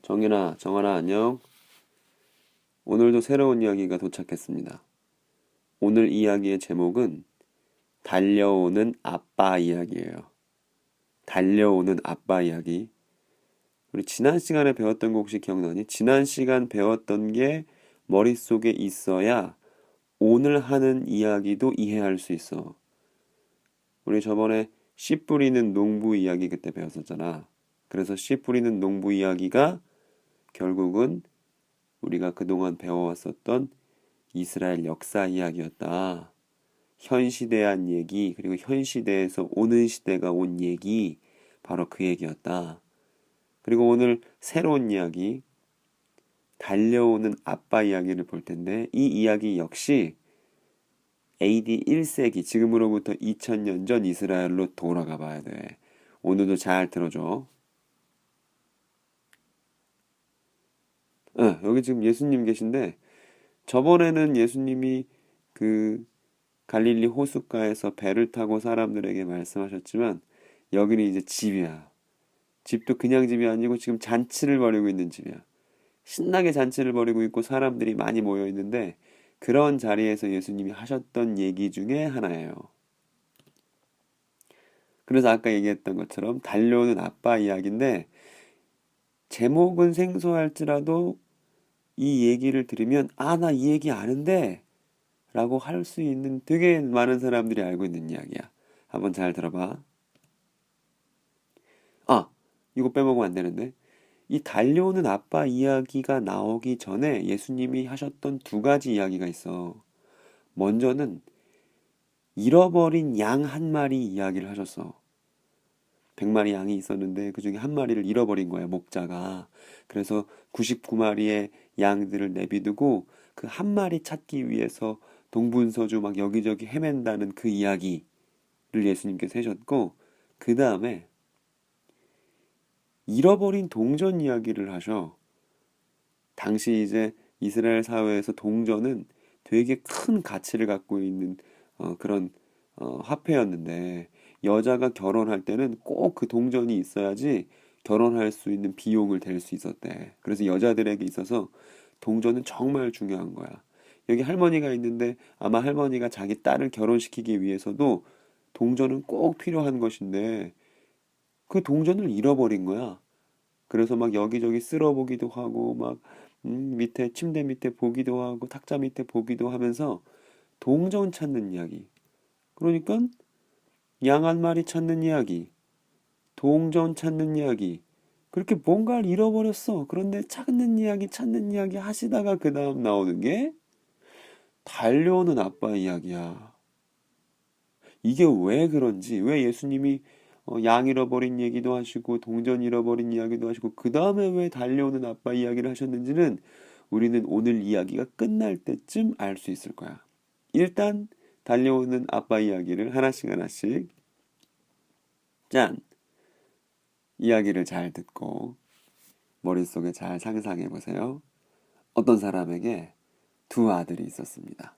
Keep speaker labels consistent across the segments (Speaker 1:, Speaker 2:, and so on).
Speaker 1: 정연아, 안녕. 오늘도 새로운 이야기가 도착했습니다. 오늘 이야기의 제목은 달려오는 아빠 이야기예요. 달려오는 아빠 이야기. 우리 지난 시간에 배웠던 거 혹시 기억나니? 지난 시간 배웠던 게 머릿속에 있어야 오늘 하는 이야기도 이해할 수 있어. 우리 저번에 씨 뿌리는 농부 이야기 그때 배웠었잖아. 그래서 씨 뿌리는 농부 이야기가 결국은 우리가 그동안 배워왔었던 이스라엘 역사 이야기였다. 현 시대한 얘기, 그리고 현 시대에서 오는 시대가 온 얘기, 바로 그 얘기였다. 그리고 오늘 새로운 이야기, 달려오는 아빠 이야기를 볼 텐데, 이 이야기 역시 AD 1세기, 지금으로부터 2000년 전 이스라엘로 돌아가 봐야 돼. 오늘도 잘 들어줘. 여기 지금 예수님 계신데, 저번에는 예수님이 그 갈릴리 호숫가에서 배를 타고 사람들에게 말씀하셨지만 여기는 이제 집이야. 집도 그냥 집이 아니고 지금 잔치를 벌이고 있는 집이야. 신나게 잔치를 벌이고 있고 사람들이 많이 모여 있는데 그런 자리에서 예수님이 하셨던 얘기 중에 하나예요. 그래서 아까 얘기했던 것처럼 달려오는 아빠 이야기인데 제목은 생소할지라도 이 얘기를 들으면 나 이 얘기 아는데 라고 할 수 있는 되게 많은 사람들이 알고 있는 이야기야. 한번 잘 들어봐. 아, 이거 빼먹으면 안 되는데. 이 달려오는 아빠 이야기가 나오기 전에 예수님이 하셨던 두 가지 이야기가 있어. 먼저는 잃어버린 양 한 마리 이야기를 하셨어. 100마리 양이 있었는데 그 중에 한 마리를 잃어버린 거야, 목자가. 그래서 99마리의 양들을 내비두고 그 한 마리 찾기 위해서 동분서주 막 여기저기 헤맨다는 그 이야기를 예수님께서 하셨고, 그 다음에 잃어버린 동전 이야기를 하셔. 당시 이제 이스라엘 사회에서 동전은 되게 큰 가치를 갖고 있는 그런 화폐였는데 여자가 결혼할 때는 꼭 그 동전이 있어야지 결혼할 수 있는 비용을 댈 수 있었대. 그래서 여자들에게 있어서 동전은 정말 중요한 거야. 여기 할머니가 있는데 아마 할머니가 자기 딸을 결혼시키기 위해서도 동전은 꼭 필요한 것인데 그 동전을 잃어버린 거야. 그래서 막 여기저기 쓸어보기도 하고 막 밑에 침대 밑에 보기도 하고 탁자 밑에 보기도 하면서 동전 찾는 이야기. 그러니까 양 한 마리 찾는 이야기, 동전 찾는 이야기. 그렇게 뭔가를 잃어버렸어. 그런데 찾는 이야기 하시다가 그 다음 나오는 게 달려오는 아빠 이야기야. 이게 왜 그런지, 왜 예수님이 양 잃어버린 얘기도 하시고 동전 잃어버린 이야기도 하시고 그 다음에 왜 달려오는 아빠 이야기를 하셨는지는 우리는 오늘 이야기가 끝날 때쯤 알 수 있을 거야. 일단 달려오는 아빠 이야기를 하나씩 짠! 이야기를 잘 듣고 머릿속에 잘 상상해 보세요. 어떤 사람에게 두 아들이 있었습니다.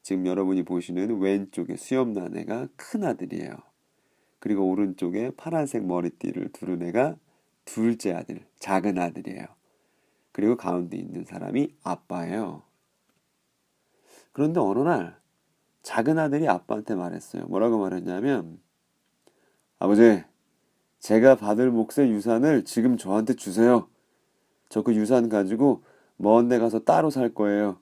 Speaker 1: 지금 여러분이 보시는 왼쪽에 수염난 애가 큰 아들이에요. 그리고 오른쪽에 파란색 머리띠를 두른 애가 둘째 아들, 작은 아들이에요. 그리고 가운데 있는 사람이 아빠예요. 그런데 어느 날 작은 아들이 아빠한테 말했어요. 뭐라고 말했냐면, 아버지, 제가 받을 몫의 유산을 지금 저한테 주세요. 저 그 유산 가지고 먼 데 가서 따로 살 거예요.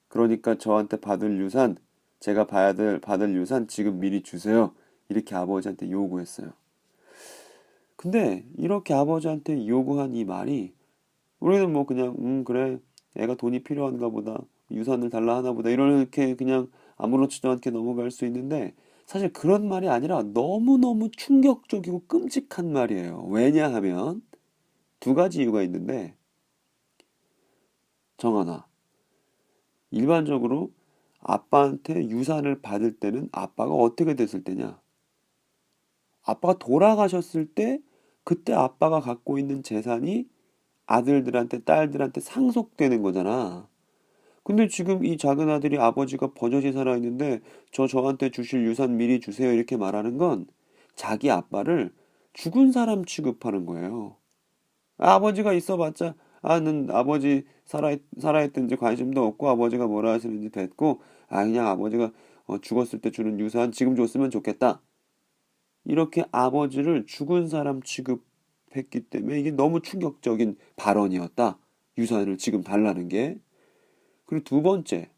Speaker 1: 그러니까 저한테 받을 유산, 제가 받을 유산 지금 미리 주세요. 이렇게 아버지한테 요구했어요. 근데 이렇게 아버지한테 요구한 이 말이 우리는 뭐 그냥 그래 애가 돈이 필요한가 보다 유산을 달라 하나 보다 이렇게 그냥 아무렇지도 않게 넘어갈 수 있는데 사실 그런 말이 아니라 너무너무 충격적이고 끔찍한 말이에요. 왜냐하면 두 가지 이유가 있는데 정하나 일반적으로 아빠한테 유산을 받을 때는 아빠가 어떻게 됐을 때냐? 아빠가 돌아가셨을 때 그때 아빠가 갖고 있는 재산이 아들들한테 딸들한테 상속되는 거잖아. 근데 지금 이 작은 아들이 아버지가 버젓이 살아있는데 저한테 주실 유산 미리 주세요 이렇게 말하는 건 자기 아빠를 죽은 사람 취급하는 거예요. 아버지가 있어봤자 아는 아버지 살아있든지 관심도 없고 아버지가 뭐라 하시는지 됐고 그냥 아버지가 죽었을 때 주는 유산 지금 줬으면 좋겠다. 이렇게 아버지를 죽은 사람 취급했기 때문에 이게 너무 충격적인 발언이었다. 유산을 지금 달라는 게. 그리고 두 번째,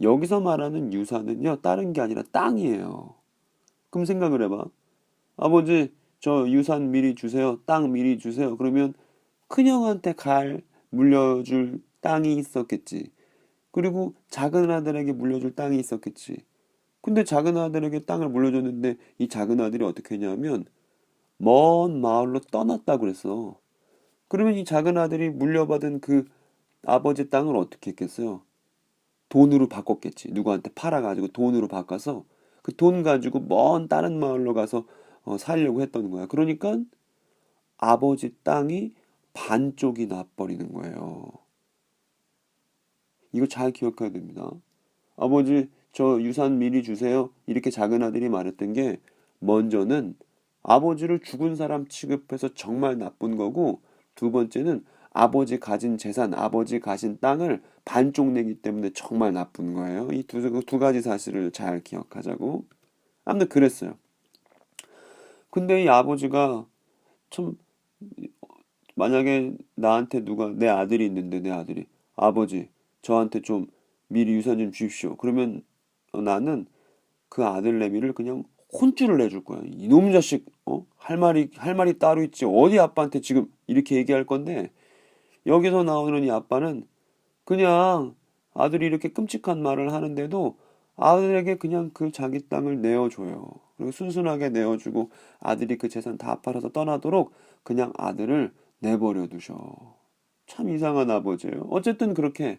Speaker 1: 여기서 말하는 유산은요, 다른 게 아니라 땅이에요. 그럼 생각을 해봐. 아버지, 저 유산 미리 주세요. 땅 미리 주세요. 그러면 큰형한테 물려줄 땅이 있었겠지. 그리고 작은 아들에게 물려줄 땅이 있었겠지. 근데 작은 아들에게 땅을 물려줬는데 이 작은 아들이 어떻게 했냐면 먼 마을로 떠났다고 그랬어. 그러면 이 작은 아들이 물려받은 그 아버지 땅을 어떻게 했겠어요? 돈으로 바꿨겠지. 누구한테 팔아가지고 돈으로 바꿔서 그 돈 가지고 먼 다른 마을로 가서 살려고 했던 거야. 그러니까 아버지 땅이 반쪽이 나버리는 거예요. 이거 잘 기억해야 됩니다. 아버지, 저 유산 미리 주세요. 이렇게 작은 아들이 말했던 게 먼저는 아버지를 죽은 사람 취급해서 정말 나쁜 거고 두 번째는 아버지 가진 재산, 아버지 가진 땅을 반쪽 내기 때문에 정말 나쁜 거예요. 이 두 가지 사실을 잘 기억하자고. 아무튼 그랬어요. 근데 이 아버지가 참 만약에 나한테 내 아들이 있는데 내 아들이 아버지 저한테 좀 미리 유산 좀 주십시오. 그러면 나는 그 아들내미를 그냥 혼쭐을 내줄 거야. 이놈 자식, 할 말이 따로 있지. 어디 아빠한테 지금 이렇게 얘기할 건데, 여기서 나오는 이 아빠는 그냥 아들이 이렇게 끔찍한 말을 하는데도 아들에게 그냥 그 자기 땅을 내어줘요. 그리고 순순하게 내어주고 아들이 그 재산 다 팔아서 떠나도록 그냥 아들을 내버려 두셔. 참 이상한 아버지예요. 어쨌든 그렇게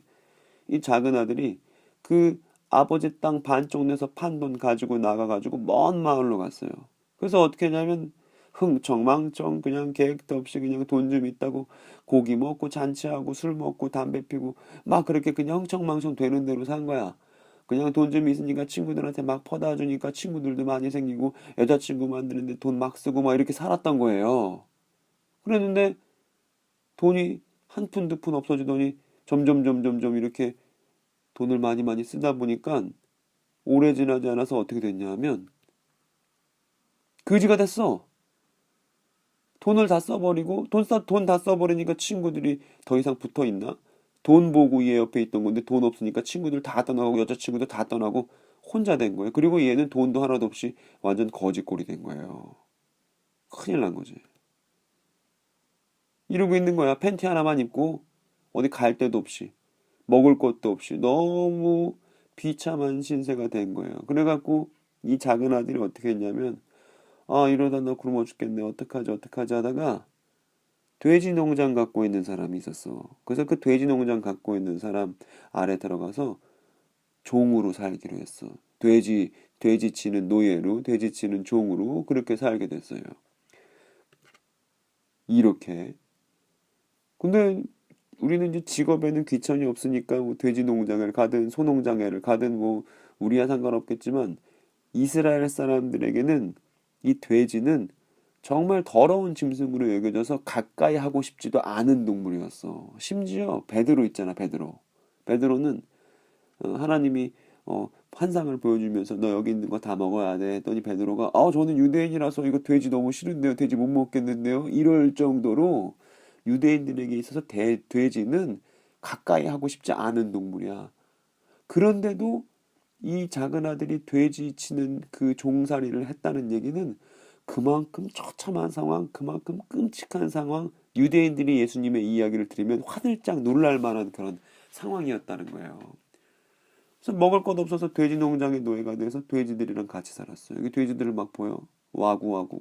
Speaker 1: 이 작은 아들이 그 아버지 땅 반쪽 내서 판 돈 가지고 나가가지고 먼 마을로 갔어요. 그래서 어떻게 했냐면 흥청망청 그냥 계획도 없이 그냥 돈 좀 있다고 고기 먹고 잔치하고 술 먹고 담배 피고 막 그렇게 그냥 흥청망청 되는 대로 산 거야. 그냥 돈 좀 있으니까 친구들한테 막 퍼다 주니까 친구들도 많이 생기고 여자친구 만드는데 돈 막 쓰고 막 이렇게 살았던 거예요. 그랬는데 돈이 한 푼 두 푼 없어지더니 점점 이렇게 돈을 많이 많이 쓰다 보니까 오래 지나지 않아서 어떻게 됐냐면 그지가 됐어. 돈을 다 써버리고 돈 다 써버리니까 친구들이 더 이상 붙어 있나? 돈 보고 얘 옆에 있던 건데 돈 없으니까 친구들 다 떠나고 여자친구도 다 떠나고 혼자 된 거예요. 그리고 얘는 돈도 하나도 없이 완전 거지꼴이 된 거예요. 큰일 난 거지. 이러고 있는 거야. 팬티 하나만 입고 어디 갈 데도 없이 먹을 것도 없이 너무 비참한 신세가 된 거예요. 그래갖고 이 작은 아들이 어떻게 했냐면 이러다 나 굶어 죽겠네 어떡하지 하다가 돼지 농장 갖고 있는 사람이 있었어. 그래서 그 돼지 농장 갖고 있는 사람 아래 들어가서 종으로 살기로 했어. 돼지 치는 노예로 돼지 치는 종으로 그렇게 살게 됐어요. 이렇게. 근데 우리는 이제 직업에는 귀천이 없으니까 뭐 돼지 농장을 가든 소 농장을 가든 뭐 우리야 상관없겠지만 이스라엘 사람들에게는 이 돼지는 정말 더러운 짐승으로 여겨져서 가까이 하고 싶지도 않은 동물이었어. 심지어 베드로 있잖아, 베드로. 베드로는 하나님이 환상을 보여주면서 너 여기 있는 거 다 먹어야 돼 했더니 베드로가 저는 유대인이라서 이거 돼지 너무 싫은데요. 돼지 못 먹겠는데요. 이럴 정도로 유대인들에게 있어서 돼지는 가까이 하고 싶지 않은 동물이야. 그런데도 이 작은 아들이 돼지 치는 그 종살이를 했다는 얘기는 그만큼 처참한 상황, 그만큼 끔찍한 상황, 유대인들이 예수님의 이야기를 들으면 화들짝 놀랄 만한 그런 상황이었다는 거예요. 그래서 먹을 것 없어서 돼지 농장의 노예가 돼서 돼지들이랑 같이 살았어요. 여기 돼지들을 막 보여. 와구와구.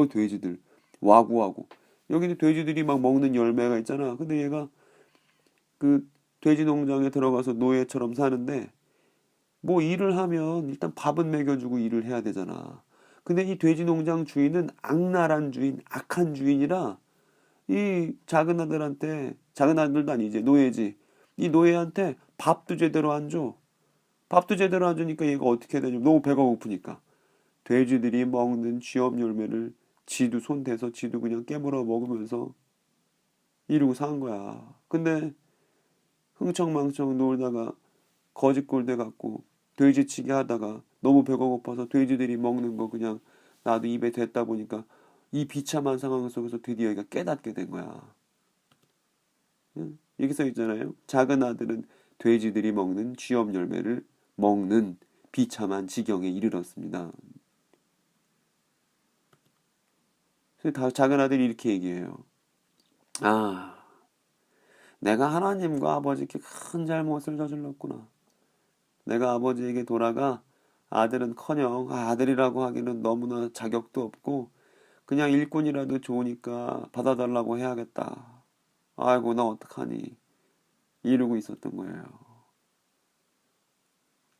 Speaker 1: 돼지들. 와구와구. 여기는 돼지들이 막 먹는 열매가 있잖아. 근데 얘가 그 돼지 농장에 들어가서 노예처럼 사는데 뭐 일을 하면 일단 밥은 먹여주고 일을 해야 되잖아. 근데 이 돼지 농장 주인은 악랄한 주인, 악한 주인이라 이 작은 아들도 아니지, 노예지. 이 노예한테 밥도 제대로 안 줘. 밥도 제대로 안 주니까 얘가 어떻게 되냐. 너무 배가 고프니까. 돼지들이 먹는 쥐업 열매를 지도 손 대서 지도 그냥 깨물어 먹으면서 이러고 산 거야. 근데 흥청망청 놀다가 거짓골 돼갖고 돼지치기 하다가 너무 배가 고파서 돼지들이 먹는 거 그냥 나도 입에 댔다 보니까 이 비참한 상황 속에서 드디어 얘가 깨닫게 된 거야. 응? 여기 써 있잖아요. 작은 아들은 돼지들이 먹는 쥐염 열매를 먹는 비참한 지경에 이르렀습니다. 그래서 다 작은 아들이 이렇게 얘기해요. 아, 내가 하나님과 아버지께 큰 잘못을 저질렀구나. 내가 아버지에게 돌아가 아들은커녕 아들이라고 하기는 너무나 자격도 없고 그냥 일꾼이라도 좋으니까 받아달라고 해야겠다. 아이고 나 어떡하니 이러고 있었던 거예요.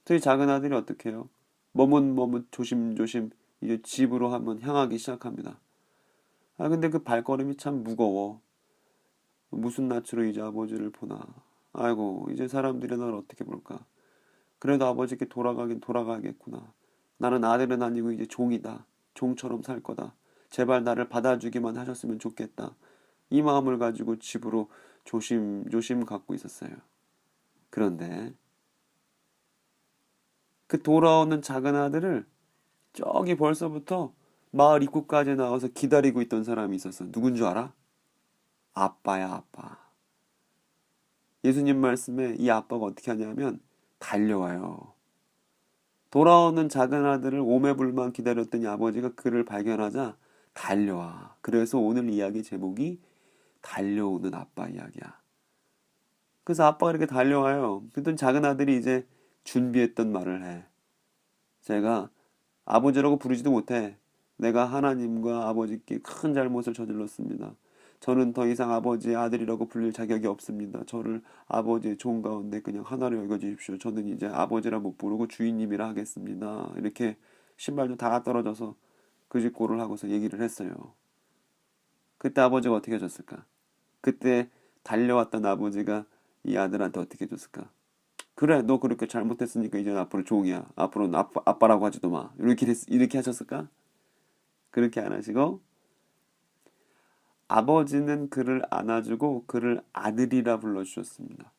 Speaker 1: 저희 작은 아들이 어떻게 해요? 머뭇머뭇 조심조심 이제 집으로 한번 향하기 시작합니다. 아 근데 그 발걸음이 참 무거워. 무슨 낯으로 이제 아버지를 보나. 아이고 이제 사람들이 날 어떻게 볼까. 그래도 아버지께 돌아가긴 돌아가야겠구나. 나는 아들은 아니고 이제 종이다. 종처럼 살 거다. 제발 나를 받아주기만 하셨으면 좋겠다. 이 마음을 가지고 집으로 조심조심 갖고 있었어요. 그런데 그 돌아오는 작은 아들을 저기 벌써부터 마을 입구까지 나와서 기다리고 있던 사람이 있었어. 누군 줄 알아? 아빠야, 아빠. 예수님 말씀에 이 아빠가 어떻게 하냐면 달려와요. 돌아오는 작은 아들을 오매불만 기다렸더니 아버지가 그를 발견하자 달려와. 그래서 오늘 이야기 제목이 달려오는 아빠 이야기야. 그래서 아빠가 이렇게 달려와요. 그랬더니 작은 아들이 이제 준비했던 말을 해. 제가 아버지라고 부르지도 못해. 내가 하나님과 아버지께 큰 잘못을 저질렀습니다. 저는 더 이상 아버지의 아들이라고 불릴 자격이 없습니다. 저를 아버지의 종 가운데 그냥 하나로 여겨주십시오. 저는 이제 아버지라 못 부르고 주인님이라 하겠습니다. 이렇게 신발도 다 떨어져서 그 집 꼴을 하고서 얘기를 했어요. 그때 아버지가 어떻게 해줬을까? 그때 달려왔던 아버지가 이 아들한테 어떻게 해줬을까? 그래, 너 그렇게 잘못했으니까 이제 앞으로 종이야. 앞으로는 아빠라고 하지도 마. 이렇게 하셨을까? 그렇게 안 하시고 아버지는 그를 안아주고 그를 아들이라 불러주셨습니다.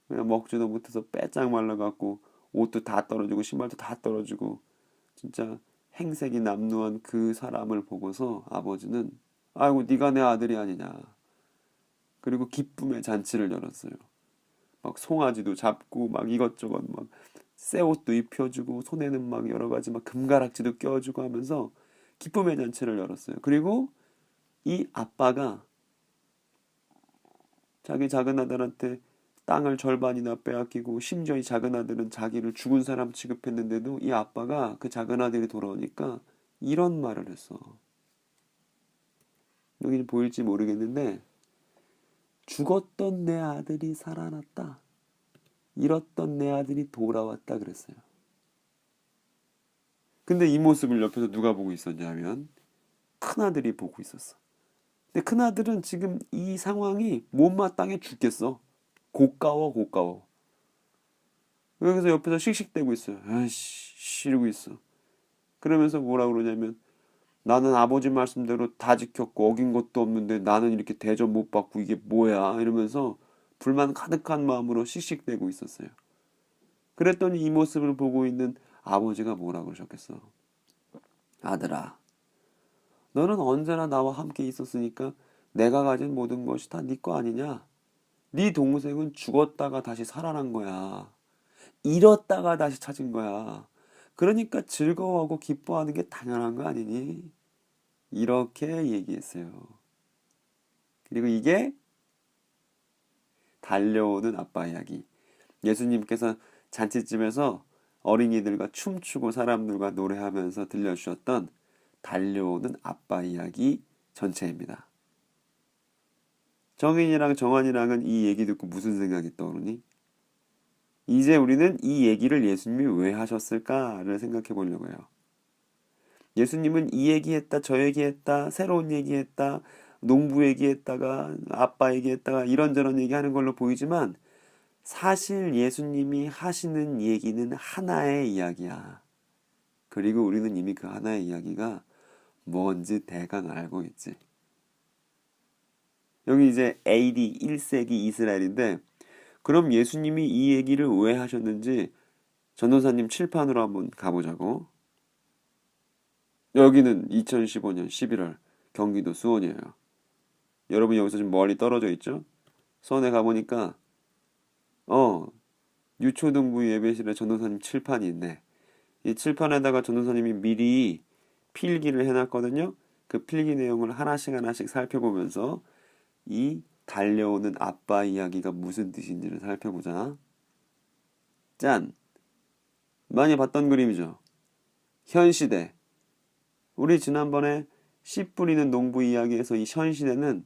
Speaker 1: 그냥 먹지도 못해서 빼짝 말라갖고 옷도 다 떨어지고 신발도 다 떨어지고 진짜 행색이 남루한 그 사람을 보고서 아버지는 아이고 네가 내 아들이 아니냐. 그리고 기쁨의 잔치를 열었어요. 막 송아지도 잡고 막 이것저것 막 새 옷도 입혀주고 손에는 막 여러 가지 막 금가락지도 껴주고 하면서 기쁨의 잔치를 열었어요. 그리고 이 아빠가 자기 작은 아들한테 땅을 절반이나 빼앗기고 심지어 이 작은 아들은 자기를 죽은 사람 취급했는데도 이 아빠가 그 작은 아들이 돌아오니까 이런 말을 했어. 여기 보일지 모르겠는데 죽었던 내 아들이 살아났다. 잃었던 내 아들이 돌아왔다 그랬어요. 근데 이 모습을 옆에서 누가 보고 있었냐면 큰아들이 보고 있었어. 근데 큰아들은 지금 이 상황이 못마땅해 죽겠어. 고가워. 그래서 옆에서 씩씩대고 있어요. 아이씨, 이러고 있어. 그러면서 뭐라 그러냐면 나는 아버지 말씀대로 다 지켰고 어긴 것도 없는데 나는 이렇게 대접 못 받고 이게 뭐야 이러면서 불만 가득한 마음으로 씩씩대고 있었어요. 그랬더니 이 모습을 보고 있는 아버지가 뭐라 그러셨겠어. 아들아, 너는 언제나 나와 함께 있었으니까 내가 가진 모든 것이 다 네 거 아니냐? 네 동생은 죽었다가 다시 살아난 거야. 잃었다가 다시 찾은 거야. 그러니까 즐거워하고 기뻐하는 게 당연한 거 아니니? 이렇게 얘기했어요. 그리고 이게 달려오는 아빠 이야기. 예수님께서 잔치집에서 어린이들과 춤추고 사람들과 노래하면서 들려주셨던 달려오는 아빠 이야기 전체입니다. 정인이랑 정환이랑은 이 얘기 듣고 무슨 생각이 떠오르니? 이제 우리는 이 얘기를 예수님이 왜 하셨을까를 생각해 보려고 해요. 예수님은 이 얘기했다, 저 얘기했다, 새로운 얘기했다, 농부 얘기했다가 아빠 얘기했다가 이런저런 얘기하는 걸로 보이지만 사실 예수님이 하시는 얘기는 하나의 이야기야. 그리고 우리는 이미 그 하나의 이야기가 뭔지 대강 알고 있지. 여기 이제 AD 1세기 이스라엘인데, 그럼 예수님이 이 얘기를 왜 하셨는지 전도사님 칠판으로 한번 가보자고. 여기는 2015년 11월 경기도 수원이에요. 여러분 여기서 좀 멀리 떨어져 있죠? 수원에 가보니까 유초등부 예배실에 전도사님 칠판이 있네. 이 칠판에다가 전도사님이 미리 필기를 해놨거든요. 그 필기 내용을 하나씩 하나씩 살펴보면서 이 달려오는 아빠 이야기가 무슨 뜻인지를 살펴보자. 짠! 많이 봤던 그림이죠. 현 시대. 우리 지난번에 씨 뿌리는 농부 이야기에서 이 현 시대는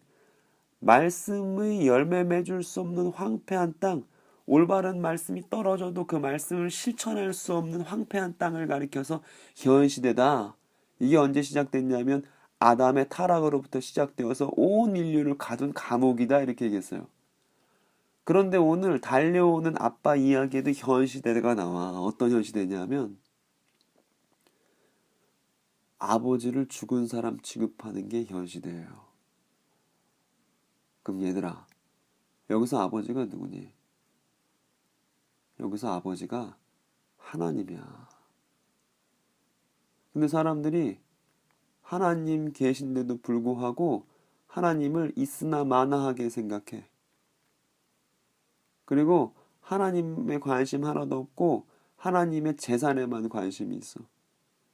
Speaker 1: 말씀의 열매 맺을 수 없는 황폐한 땅, 올바른 말씀이 떨어져도 그 말씀을 실천할 수 없는 황폐한 땅을 가리켜서 현 시대다. 이게 언제 시작됐냐면 아담의 타락으로부터 시작되어서 온 인류를 가둔 감옥이다 이렇게 얘기했어요. 그런데 오늘 달려오는 아빠 이야기에도 현 시대가 나와. 어떤 현 시대냐면 아버지를 죽은 사람 취급하는 게 현 시대예요. 그럼 얘들아, 여기서 아버지가 누구니? 여기서 아버지가 하나님이야. 근데 사람들이 하나님 계신데도 불구하고 하나님을 있으나 마나하게 생각해. 그리고 하나님의 관심 하나도 없고 하나님의 재산에만 관심이 있어.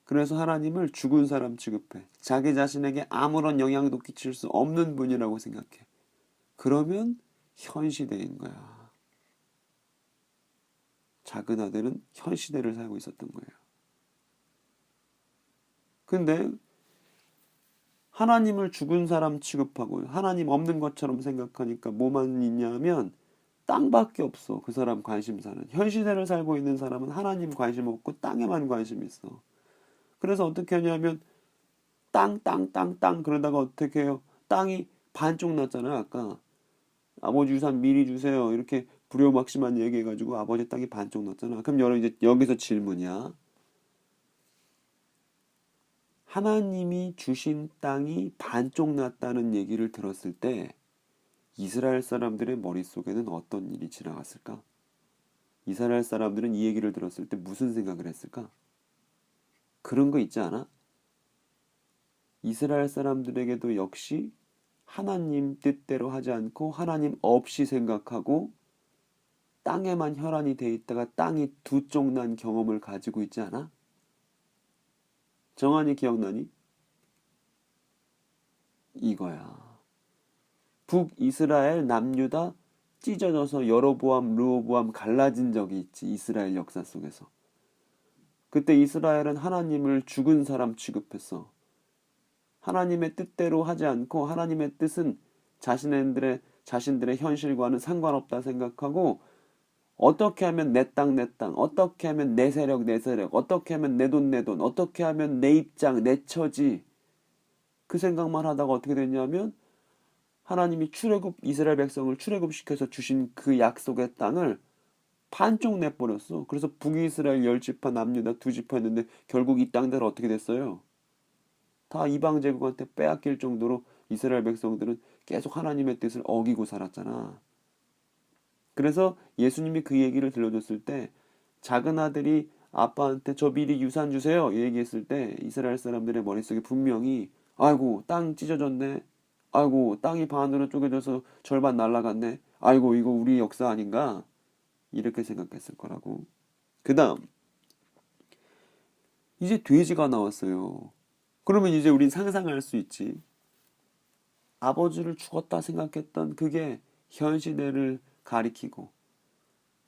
Speaker 1: 그래서 하나님을 죽은 사람 취급해. 자기 자신에게 아무런 영향도 끼칠 수 없는 분이라고 생각해. 그러면 현 시대인 거야. 작은 아들은 현 시대를 살고 있었던 거예요. 근데 하나님을 죽은 사람 취급하고 하나님 없는 것처럼 생각하니까 뭐만 있냐면 땅밖에 없어. 그 사람 관심사는. 현 시대를 살고 있는 사람은 하나님 관심 없고 땅에만 관심 있어. 그래서 어떻게 하냐면 땅 그러다가 어떻게 해요? 땅이 반쪽 났잖아. 아까 아버지 유산 미리 주세요. 이렇게 불효막심한 얘기해가지고 아버지 땅이 반쪽 났잖아. 그럼 여러분 이제 여기서 질문이야. 하나님이 주신 땅이 반쪽 났다는 얘기를 들었을 때 이스라엘 사람들의 머릿속에는 어떤 일이 지나갔을까? 이스라엘 사람들은 이 얘기를 들었을 때 무슨 생각을 했을까? 그런 거 있지 않아? 이스라엘 사람들에게도 역시 하나님 뜻대로 하지 않고 하나님 없이 생각하고 땅에만 혈안이 돼 있다가 땅이 두 쪽 난 경험을 가지고 있지 않아? 정한이 기억나니? 이거야. 북이스라엘 남유다 찢어져서 여로보암 르호보암 갈라진 적이 있지. 이스라엘 역사 속에서. 그때 이스라엘은 하나님을 죽은 사람 취급했어. 하나님의 뜻대로 하지 않고 하나님의 뜻은 자신들의 현실과는 상관없다 생각하고 어떻게 하면 내 땅, 어떻게 하면 내 세력, 어떻게 하면 내 돈, 어떻게 하면 내 입장, 내 처지 그 생각만 하다가 어떻게 됐냐면 하나님이 이스라엘 백성을 출애굽시켜서 주신 그 약속의 땅을 반쪽 내버렸어. 그래서 북이스라엘 10지파 남유다 2지파였는데 결국 이 땅들 어떻게 됐어요? 다 이방 제국한테 빼앗길 정도로 이스라엘 백성들은 계속 하나님의 뜻을 어기고 살았잖아. 그래서 예수님이 그 얘기를 들려줬을 때 작은 아들이 아빠한테 저 미리 유산 주세요 얘기했을 때 이스라엘 사람들의 머릿속에 분명히 아이고 땅 찢어졌네, 아이고 땅이 반으로 쪼개져서 절반 날아갔네, 아이고 이거 우리 역사 아닌가 이렇게 생각했을 거라고. 그 다음 이제 돼지가 나왔어요. 그러면 이제 우린 상상할 수 있지. 아버지를 죽었다 생각했던 그게 현 시대를 가리키고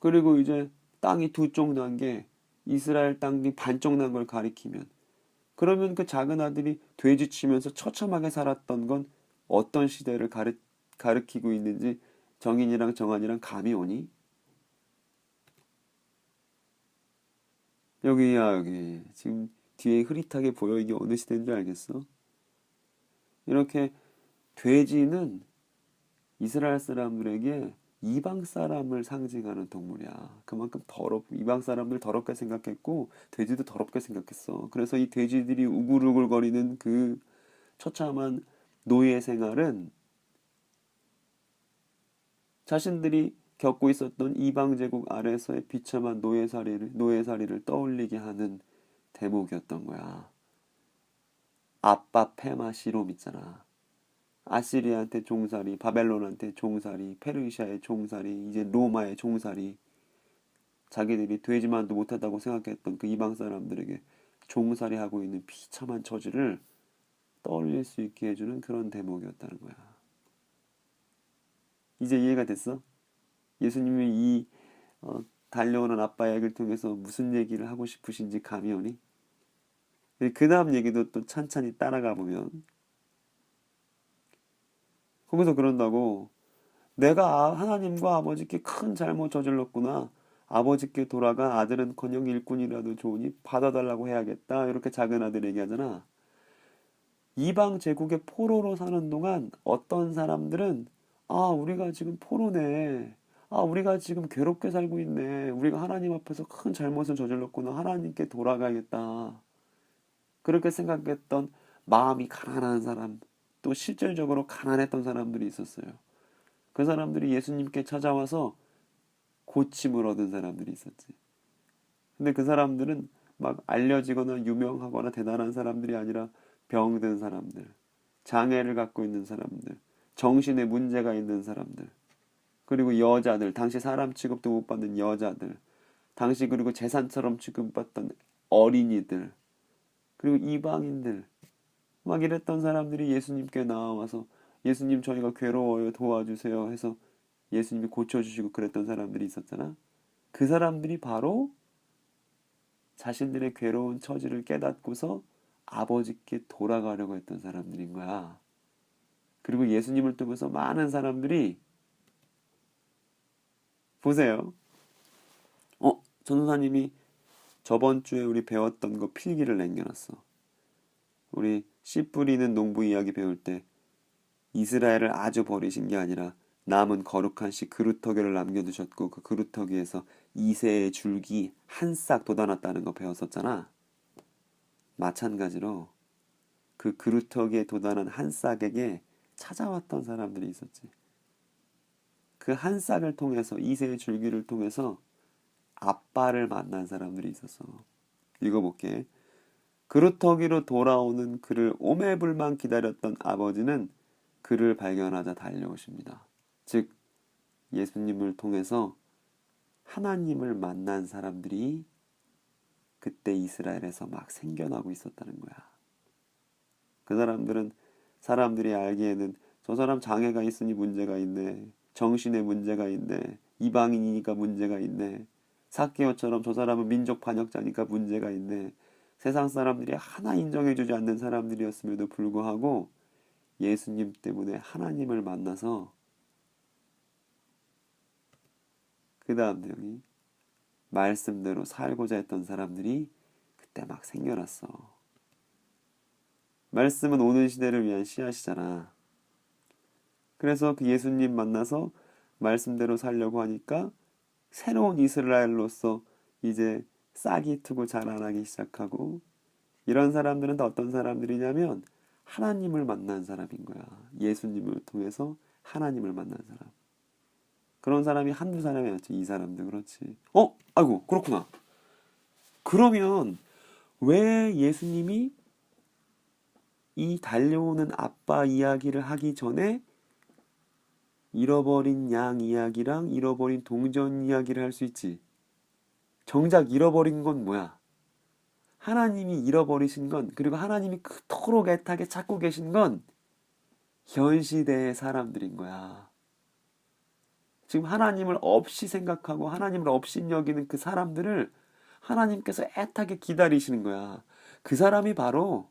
Speaker 1: 그리고 이제 땅이 두 쪽 난 게 이스라엘 땅이 반쪽 난 걸 가리키면 그러면 그 작은 아들이 돼지 치면서 처참하게 살았던 건 어떤 시대를 가리키고 있는지 정인이랑 정한이랑 감이 오니? 여기야 여기 지금 뒤에 흐릿하게 보여. 이게 어느 시대인 줄 알겠어? 이렇게 돼지는 이스라엘 사람들에게 이방 사람을 상징하는 동물이야. 그만큼 이방 사람들 더럽게 생각했고 돼지도 더럽게 생각했어. 그래서 이 돼지들이 우글우글거리는 그 처참한 노예 생활은 자신들이 겪고 있었던 이방 제국 아래서의 비참한 노예살이를 떠올리게 하는 대목이었던 거야. 아빠 페마시롬 있잖아. 아시리아한테 종살이, 바벨론한테 종살이, 페르시아의 종살이, 이제 로마의 종살이, 자기들이 되지만도 못하다고 생각했던 그 이방 사람들에게 종살이 하고 있는 비참한 처지를 떠올릴 수 있게 해주는 그런 대목이었다는 거야. 이제 이해가 됐어? 예수님이 이 달려오는 아빠 얘기를 통해서 무슨 얘기를 하고 싶으신지 감이 오니? 그 다음 얘기도 또 찬찬히 따라가 보면 거기서 그런다고, 내가 하나님과 아버지께 큰 잘못 저질렀구나. 아버지께 돌아가 아들은커녕 일꾼이라도 좋으니 받아달라고 해야겠다. 이렇게 작은 아들 얘기하잖아. 이방 제국의 포로로 사는 동안 어떤 사람들은 우리가 지금 포로네. 우리가 지금 괴롭게 살고 있네. 우리가 하나님 앞에서 큰 잘못을 저질렀구나. 하나님께 돌아가야겠다. 그렇게 생각했던 마음이 가난한 사람, 또 실질적으로 가난했던 사람들이 있었어요. 그 사람들이 예수님께 찾아와서 고침을 얻은 사람들이 있었지. 근데 그 사람들은 막 알려지거나 유명하거나 대단한 사람들이 아니라 병든 사람들, 장애를 갖고 있는 사람들, 정신에 문제가 있는 사람들, 그리고 여자들, 당시 사람 취급도 못 받는 여자들, 당시 그리고 재산처럼 취급받던 어린이들, 그리고 이방인들, 막 이랬던 사람들이 예수님께 나와서 예수님 저희가 괴로워요 도와주세요 해서 예수님이 고쳐주시고 그랬던 사람들이 있었잖아. 그 사람들이 바로 자신들의 괴로운 처지를 깨닫고서 아버지께 돌아가려고 했던 사람들인 거야. 그리고 예수님을 통해서 많은 사람들이, 보세요. 전도사님이 저번 주에 우리 배웠던 거 필기를 남겨놨어. 우리 씨 뿌리는 농부 이야기 배울 때 이스라엘을 아주 버리신 게 아니라 남은 거룩한 씨 그루터기를 남겨두셨고 그 그루터기에서 이새의 줄기 한 싹 돋아났다는 거 배웠었잖아. 마찬가지로 그 그루터기에 돋아난 한 싹에게 찾아왔던 사람들이 있었지. 그 한 싹을 통해서, 이새의 줄기를 통해서 아빠를 만난 사람들이 있었어. 읽어볼게. 그루터기로 돌아오는 그를 오매불만 기다렸던 아버지는 그를 발견하자 달려오십니다. 즉 예수님을 통해서 하나님을 만난 사람들이 그때 이스라엘에서 막 생겨나고 있었다는 거야. 그 사람들은 사람들이 알기에는 저 사람 장애가 있으니 문제가 있네. 정신에 문제가 있네. 이방인이니까 문제가 있네. 삭개오처럼 저 사람은 민족 반역자니까 문제가 있네. 세상 사람들이 하나 인정해주지 않는 사람들이었음에도 불구하고 예수님 때문에 하나님을 만나서 그 다음 내용이 말씀대로 살고자 했던 사람들이 그때 막 생겨났어. 말씀은 오는 시대를 위한 씨앗이잖아. 그래서 그 예수님 만나서 말씀대로 살려고 하니까 새로운 이스라엘로서 이제 싹이 트고 자라나기 시작하고, 이런 사람들은 다 어떤 사람들이냐면 하나님을 만난 사람인 거야. 예수님을 통해서 하나님을 만난 사람. 그런 사람이 한두 사람이 아니지. 이 사람도 그렇지. 아이고 그렇구나. 그러면 왜 예수님이 이 달려오는 아빠 이야기를 하기 전에 잃어버린 양 이야기랑 잃어버린 동전 이야기를 할 수 있지? 정작 잃어버린 건 뭐야? 하나님이 잃어버리신 건, 그리고 하나님이 그토록 애타게 찾고 계신 건 현 시대의 사람들인 거야. 지금 하나님을 없이 생각하고 하나님을 없이 여기는 그 사람들을 하나님께서 애타게 기다리시는 거야. 그 사람이 바로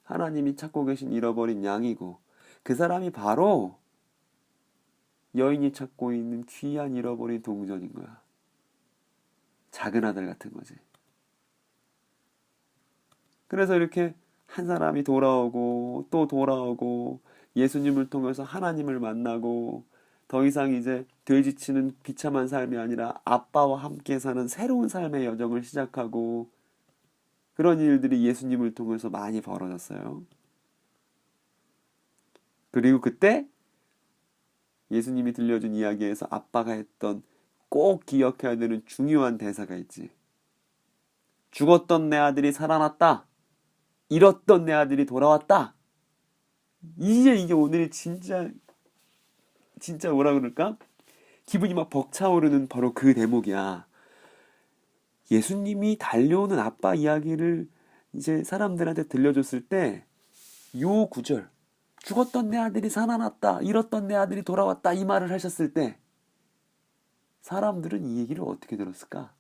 Speaker 1: 하나님이 찾고 계신 잃어버린 양이고, 그 사람이 바로 여인이 찾고 있는 귀한 잃어버린 동전인 거야. 작은 아들 같은 거지. 그래서 이렇게 한 사람이 돌아오고 또 돌아오고 예수님을 통해서 하나님을 만나고 더 이상 이제 돼지치는 비참한 삶이 아니라 아빠와 함께 사는 새로운 삶의 여정을 시작하고 그런 일들이 예수님을 통해서 많이 벌어졌어요. 그리고 그때 예수님이 들려준 이야기에서 아빠가 했던 꼭 기억해야 되는 중요한 대사가 있지. 죽었던 내 아들이 살아났다. 잃었던 내 아들이 돌아왔다. 이게 오늘 진짜 뭐라 그럴까? 기분이 막 벅차오르는 바로 그 대목이야. 예수님이 달려오는 아빠 이야기를 이제 사람들한테 들려줬을 때, 요 구절, 죽었던 내 아들이 살아났다, 잃었던 내 아들이 돌아왔다, 이 말을 하셨을 때, 사람들은 이 얘기를 어떻게 들었을까?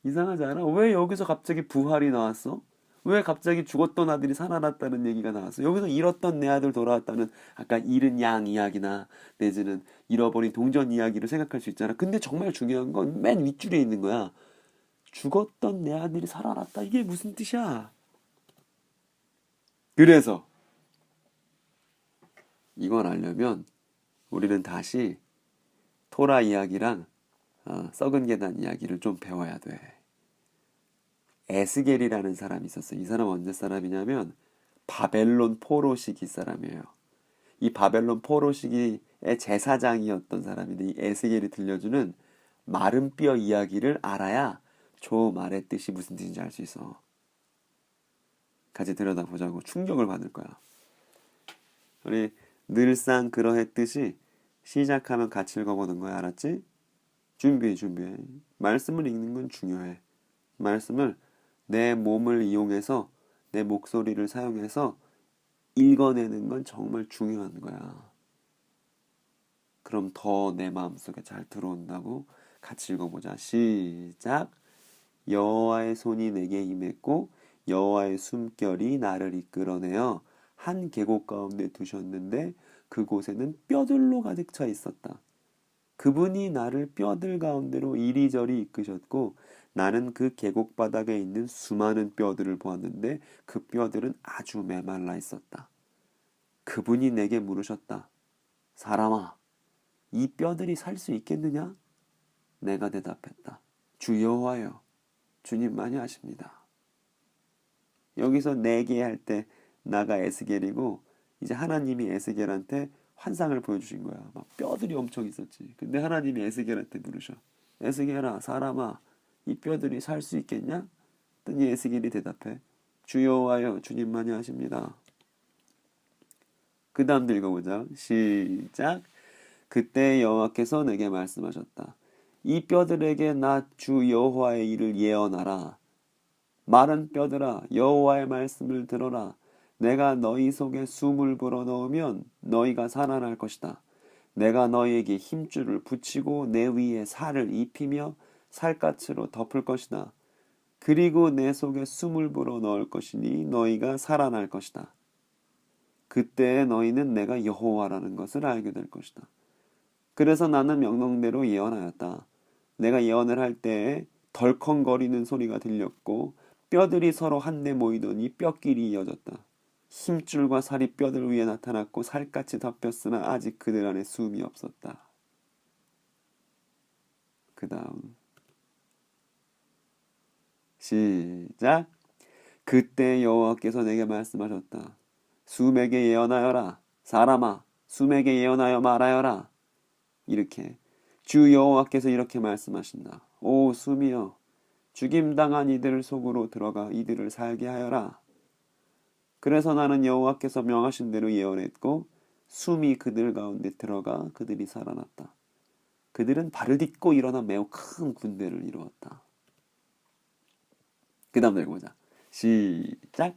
Speaker 1: 이상하지 않아? 왜 여기서 갑자기 부활이 나왔어? 왜 갑자기 죽었던 아들이 살아났다는 얘기가 나왔어? 여기서 잃었던 내 아들 돌아왔다는 아까 잃은 양 이야기나 내지는 잃어버린 동전 이야기를 생각할 수 있잖아. 근데 정말 중요한 건 맨 윗줄에 있는 거야. 죽었던 내 아들이 살아났다. 이게 무슨 뜻이야? 그래서 이걸 알려면 우리는 다시 토라 이야기랑 썩은 계단 이야기를 좀 배워야 돼. 에스겔이라는 사람이 있었어. 이 사람 언제 사람이냐면 바벨론 포로 시기 사람이에요. 이 바벨론 포로 시기의 제사장이었던 사람인데 이 에스겔이 들려주는 마른 뼈 이야기를 알아야 저 말의 뜻이 무슨 뜻인지 알 수 있어. 같이 들여다보자고. 충격을 받을 거야. 우리 늘상 그러했듯이 시작하면 같이 읽어보는 거야. 알았지? 준비해. 말씀을 읽는 건 중요해. 말씀을 내 몸을 이용해서 내 목소리를 사용해서 읽어내는 건 정말 중요한 거야. 그럼 더 내 마음속에 잘 들어온다고. 같이 읽어보자. 시작. 여호와의 손이 내게 임했고 여호와의 숨결이 나를 이끌어내어 한 계곡 가운데 두셨는데 그곳에는 뼈들로 가득 차 있었다. 그분이 나를 뼈들 가운데로 이리저리 이끄셨고 나는 그 계곡 바닥에 있는 수많은 뼈들을 보았는데 그 뼈들은 아주 메말라 있었다. 그분이 내게 물으셨다. 사람아, 이 뼈들이 살 수 있겠느냐? 내가 대답했다. 주 여호와여, 주님만이 아십니다. 여기서 내게 할 때 나가 에스겔이고 이제 하나님이 에스겔한테 환상을 보여주신 거야. 막 뼈들이 엄청 있었지. 근데 하나님이 에스겔한테 물으셔. 에스겔아, 사람아, 이 뼈들이 살 수 있겠냐? 했더니 에스겔이 대답해. 주 여호와여, 주님만이 하십니다. 그 다음 읽어보자. 시작. 그때 여호와께서 내게 말씀하셨다. 이 뼈들에게 나 주 여호와의 일을 예언하라. 마른 뼈들아, 여호와의 말씀을 들어라. 내가 너희 속에 숨을 불어넣으면 너희가 살아날 것이다. 내가 너희에게 힘줄을 붙이고 내 위에 살을 입히며 살갗으로 덮을 것이다. 그리고 내 속에 숨을 불어넣을 것이니 너희가 살아날 것이다. 그때 너희는 내가 여호와라는 것을 알게 될 것이다. 그래서 나는 명령대로 예언하였다. 내가 예언을 할 때에 덜컹거리는 소리가 들렸고 뼈들이 서로 한데 모이더니 뼈끼리 이어졌다. 힘줄과 살이 뼈들 위에 나타났고 살같이 덮였으나 아직 그들 안에 숨이 없었다. 그 다음 시작. 그때 여호와께서 내게 말씀하셨다. 숨에게 예언하여라. 사람아, 숨에게 예언하여 말하여라. 이렇게 주 여호와께서 이렇게 말씀하신다. 오 숨이여, 죽임당한 이들 속으로 들어가 이들을 살게 하여라. 그래서 나는 여호와께서 명하신 대로 예언했고 숨이 그들 가운데 들어가 그들이 살아났다. 그들은 발을 딛고 일어나 매우 큰 군대를 이루었다. 그 다음 읽어보자. 시작.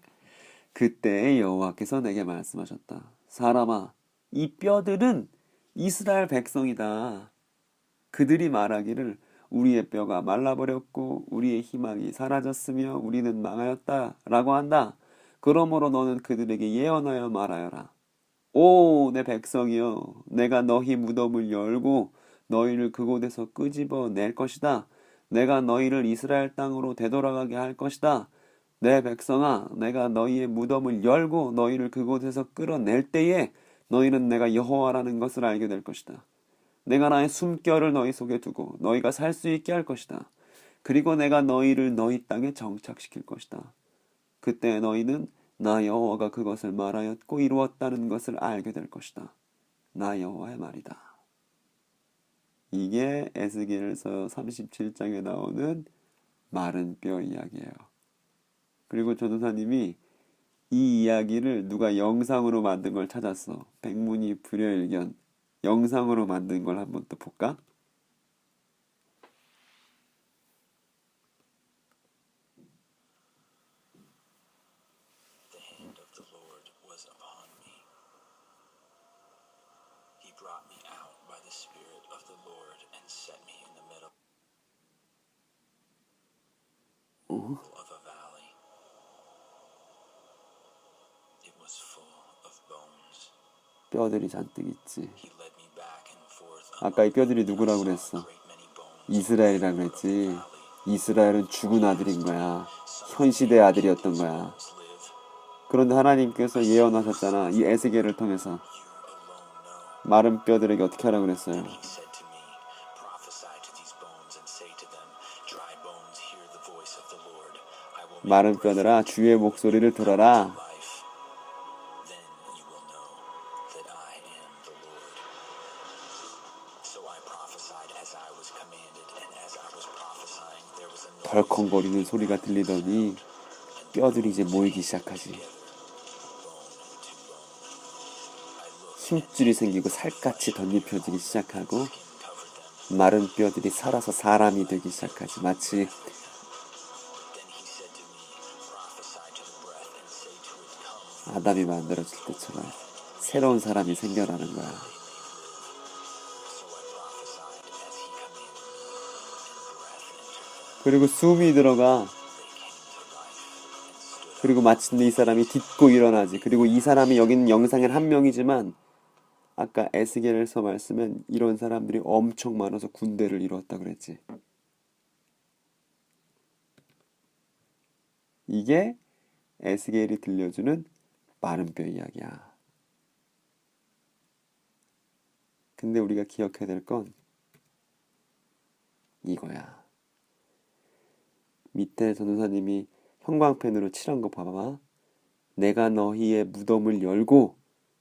Speaker 1: 그때 여호와께서 내게 말씀하셨다. 사람아, 이 뼈들은 이스라엘 백성이다. 그들이 말하기를 우리의 뼈가 말라버렸고 우리의 희망이 사라졌으며 우리는 망하였다 라고 한다. 그러므로 너는 그들에게 예언하여 말하여라. 오, 내 백성이여, 내가 너희 무덤을 열고 너희를 그곳에서 끄집어 낼 것이다. 내가 너희를 이스라엘 땅으로 되돌아가게 할 것이다. 내 백성아, 내가 너희의 무덤을 열고 너희를 그곳에서 끌어낼 때에 너희는 내가 여호와라는 것을 알게 될 것이다. 내가 나의 숨결을 너희 속에 두고 너희가 살 수 있게 할 것이다. 그리고 내가 너희를 너희 땅에 정착시킬 것이다. 그때 너희는 나 여호와가 그것을 말하였고 이루었다는 것을 알게 될 것이다. 나 여호와의 말이다. 이게 에스겔서 37장에 나오는 마른 뼈 이야기예요. 그리고 전도사님이 이 이야기를 누가 영상으로 만든 걸 찾았어. 백문이 불여일견 영상으로 만든 걸 한번 또 볼까?
Speaker 2: The hand of the Lord was upon me. He brought me out by the Spirit of the Lord and set me in the middle of a valley. It was full of bones.
Speaker 1: 뼈들이 잔뜩 있지.
Speaker 2: He led me back and forth
Speaker 1: 아까 이
Speaker 2: among them,
Speaker 1: 뼈들이
Speaker 2: and I
Speaker 1: 누구라고
Speaker 2: saw a
Speaker 1: 그랬어?
Speaker 2: great many bones
Speaker 1: 이스라엘이라
Speaker 2: out of the
Speaker 1: 그랬지.
Speaker 2: valley.
Speaker 1: 이스라엘은 죽은 아들인 거야.
Speaker 2: Son of
Speaker 1: 현시대
Speaker 2: man, can
Speaker 1: 아들이었던
Speaker 2: these
Speaker 1: 거야.
Speaker 2: bones live?
Speaker 1: 그런데 하나님께서 예언하셨잖아. 이 에스겔을 통해서
Speaker 2: You alone know.
Speaker 1: 마른 뼈들에게 어떻게 하라고 그랬어요?
Speaker 2: He said to me, prophesy to these bones and say to them, dry bones, hear the voice of the Lord. I will make
Speaker 1: 마른
Speaker 2: breath
Speaker 1: 뼈들아 주의 목소리를 들어라.
Speaker 2: life. Then you will know that I am the Lord. So I prophesied as I was commanded, and as I was prophesying, there was a noise
Speaker 1: 덜컹거리는 소리가 들리더니 뼈들이 이제 모이기 시작하지.
Speaker 2: bone to bone. I looked,
Speaker 1: 힘줄이 생기고 살갗이 덧입혀지기 시작하고
Speaker 2: skin covered them.
Speaker 1: 마른 뼈들이 살아서 사람이 되기 시작하지. 마치
Speaker 2: Then he said to me, prophesy to the breath and say to it, come.
Speaker 1: 아담이 만들어질 때처럼 새로운 사람이 생겨나는 거야.
Speaker 2: So I prophesied as he commanded me, and breath entered them.
Speaker 1: 그리고 숨이 들어가.
Speaker 2: They came to life and stood
Speaker 1: 그리고 마침내 이 사람이 딛고 일어나지. 그리고 이 사람이 여기는 영상엔 한 명이지만 아까 에스겔에서 말씀은 이런 사람들이 엄청 많아서 군대를 이루었다 그랬지. 이게 에스겔이 들려주는 마른 뼈 이야기야. 근데 우리가 기억해야 될 건 이거야. 밑에 전도사님이 형광펜으로 칠한 거 봐봐. 내가 너희의 무덤을 열고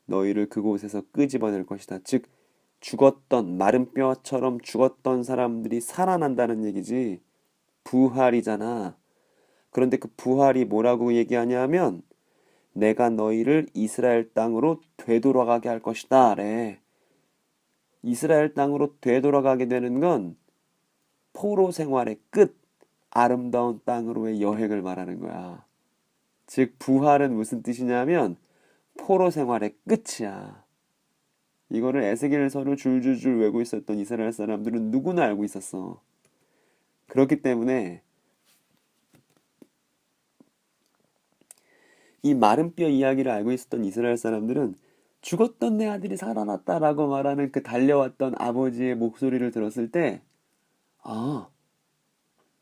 Speaker 1: 너희를 그곳에서 끄집어낼 것이다. 즉 죽었던 마른 뼈처럼 죽었던 사람들이 살아난다는 얘기지. 부활이잖아. 그런데 그 부활이 뭐라고 얘기하냐면 내가 너희를 이스라엘 땅으로 되돌아가게 할 것이다. 래. 이스라엘 땅으로 되돌아가게 되는 건 포로 생활의 끝, 아름다운 땅으로의 여행을 말하는 거야. 즉 부활은 무슨 뜻이냐면 포로 생활의 끝이야. 이거를 에스겔서를 줄줄줄 외고 있었던 이스라엘 사람들은 누구나 알고 있었어. 그렇기 때문에 이 마른 뼈 이야기를 알고 있었던 이스라엘 사람들은 죽었던 내 아들이 살아났다라고 말하는 그 달려왔던 아버지의 목소리를 들었을 때 아,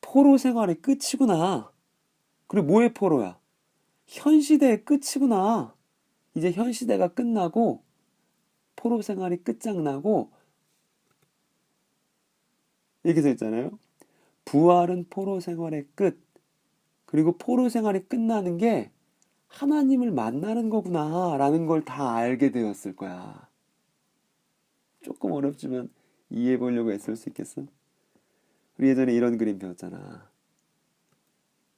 Speaker 1: 포로 생활의 끝이구나. 그리고 뭐의 포로야? 현 시대의 끝이구나. 이제 현 시대가 끝나고 포로 생활이 끝장나고 이렇게 써 있잖아요. 부활은 포로 생활의 끝. 그리고 포로 생활이 끝나는 게 하나님을 만나는 거구나 라는 걸 다 알게 되었을 거야. 조금 어렵지만 이해해 보려고 애쓸 수 있겠어? 우리 예전에 이런 그림 배웠잖아.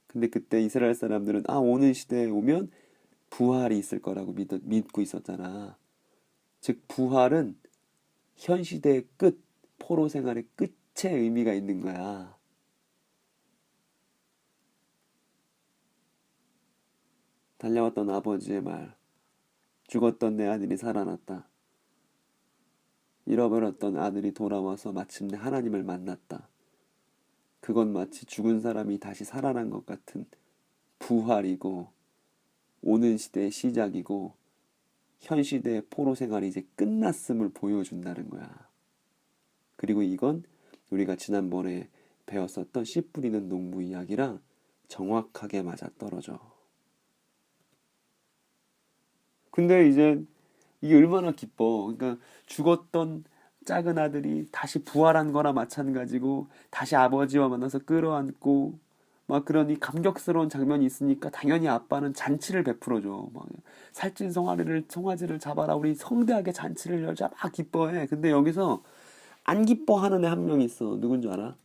Speaker 1: 근데 그때 이스라엘 사람들은 오는 시대에 오면 부활이 있을 거라고 믿고 있었잖아. 즉 부활은 현 시대의 끝, 포로 생활의 끝에 의미가 있는 거야. 달려왔던 아버지의 말, 죽었던 내 아들이 살아났다. 잃어버렸던 아들이 돌아와서 마침내 하나님을 만났다. 그건 마치 죽은 사람이 다시 살아난 것 같은 부활이고 오는 시대의 시작이고 현 시대의 포로 생활이 이제 끝났음을 보여준다는 거야. 그리고 이건 우리가 지난번에 배웠었던 씨 뿌리는 농부 이야기랑 정확하게 맞아떨어져. 근데 이제 이게 얼마나 기뻐. 그러니까 죽었던 작은 아들이 다시 부활한 거나 마찬가지고 다시 아버지와 만나서 끌어안고 막 그러니 감격스러운 장면이 있으니까 당연히 아빠는 잔치를 베풀어줘. 막 살찐 송아지를 잡아라. 우리 성대하게 잔치를 열자. 막 기뻐해. 근데 여기서 안 기뻐하는 애 한 명 있어. 누군 줄 알아?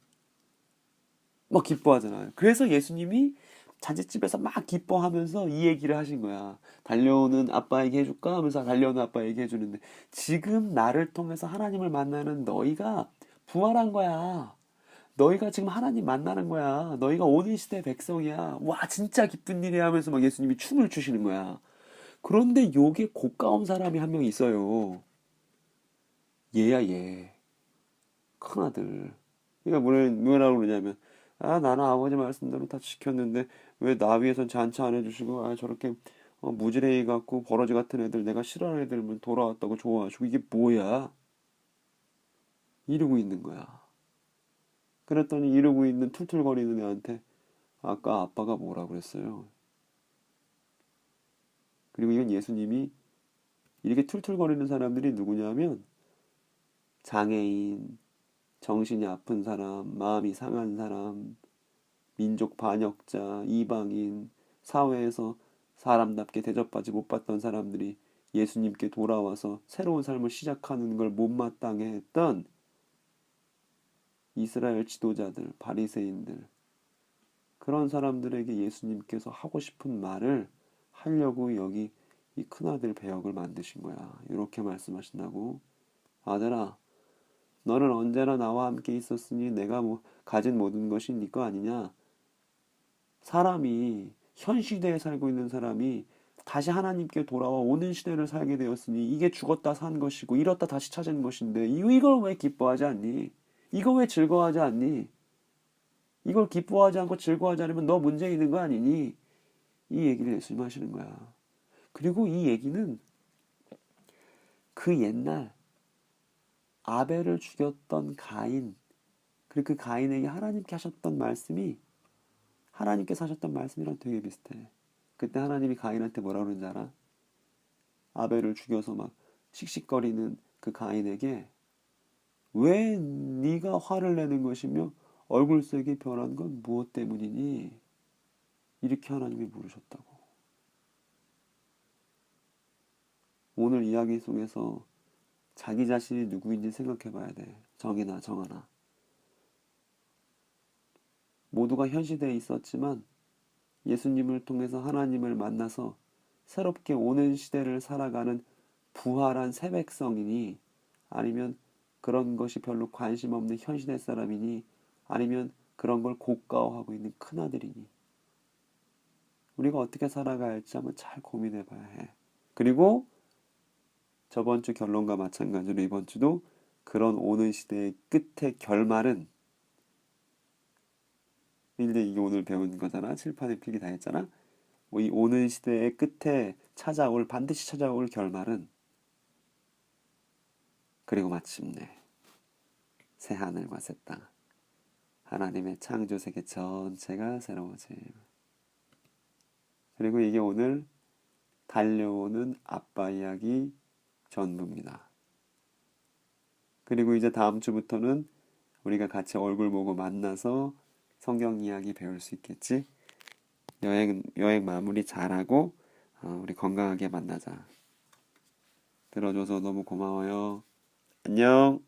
Speaker 1: 막 기뻐하잖아요. 그래서 예수님이 잔치집에서 막 기뻐하면서 이 얘기를 하신 거야. 달려오는 아빠에게 해줄까? 하면서 달려오는 아빠에게 해주는데 지금 나를 통해서 하나님을 만나는 너희가 부활한 거야. 너희가 지금 하나님 만나는 거야. 너희가 오는 시대 백성이야. 와, 진짜 기쁜 일이야 하면서 막 예수님이 춤을 추시는 거야. 그런데 요게 고가운 사람이 한 명 있어요. 얘야, 얘. 큰아들. 그러니까 뭐라고 그러냐면, 아, 나는 아버지 말씀대로 다 지켰는데, 왜 나 위해선 잔치 안 해주시고, 아, 저렇게, 무지랭이 같고, 버러지 같은 애들, 내가 싫어하는 애들만 돌아왔다고 좋아하시고, 이게 뭐야? 이러고 있는 거야. 그랬더니 이러고 있는 툴툴거리는 애한테, 아까 아빠가 뭐라 그랬어요? 그리고 이건 예수님이 이렇게 툴툴거리는 사람들이 누구냐면, 장애인, 정신이 아픈 사람, 마음이 상한 사람, 민족 반역자, 이방인, 사회에서 사람답게 대접받지 못 받던 사람들이 예수님께 돌아와서 새로운 삶을 시작하는 걸 못마땅해 했던 이스라엘 지도자들, 바리새인들, 그런 사람들에게 예수님께서 하고 싶은 말을 하려고 여기 이 큰아들 배역을 만드신 거야. 이렇게 말씀하신다고. 아들아, 너는 언제나 나와 함께 있었으니 내가 가진 모든 것이 네 거 아니냐? 사람이 현 시대에 살고 있는 사람이 다시 하나님께 돌아와 오는 시대를 살게 되었으니 이게 죽었다 산 것이고 잃었다 다시 찾은 것인데 이걸 왜 기뻐하지 않니? 이거 왜 즐거워하지 않니? 이걸 기뻐하지 않고 즐거워하지 않으면 너 문제 있는 거 아니니? 이 얘기를 예수님 하시는 거야. 그리고 이 얘기는 그 옛날 아벨을 죽였던 가인, 그리고 그 가인에게 하나님께 하셨던 말씀이 하나님께서 하셨던 말씀이랑 되게 비슷해. 그때 하나님이 가인한테 뭐라 그러는지 알아? 아벨을 죽여서 막 씩씩거리는 그 가인에게 왜 네가 화를 내는 것이며 얼굴색이 변한 건 무엇 때문이니? 이렇게 하나님이 물으셨다고. 오늘 이야기 속에서 자기 자신이 누구인지 생각해 봐야 돼. 정이나 정하나. 모두가 현 시대에 있었지만 예수님을 통해서 하나님을 만나서 새롭게 오는 시대를 살아가는 부활한 새 백성이니 아니면 그런 것이 별로 관심 없는 현 시대 사람이니 아니면 그런 걸 고가워하고 있는 큰아들이니 우리가 어떻게 살아가야 할지 한번 잘 고민해 봐야 해. 그리고 저번 주 결론과 마찬가지로 이번 주도 그런 오는 시대의 끝의 결말은 이제 이게 오늘 배운 거잖아. 칠판에 필기 다 했잖아. 이 오는 시대의 끝에 반드시 찾아올 결말은 그리고 마침내 새 하늘과 새 땅, 하나님의 창조 세계 전체가 새로워짐. 그리고 이게 오늘 달려오는 아빠 이야기 전부입니다. 그리고 이제 다음 주부터는 우리가 같이 얼굴 보고 만나서 성경 이야기 배울 수 있겠지? 여행 마무리 잘하고 우리 건강하게 만나자. 들어줘서 너무 고마워요. 안녕.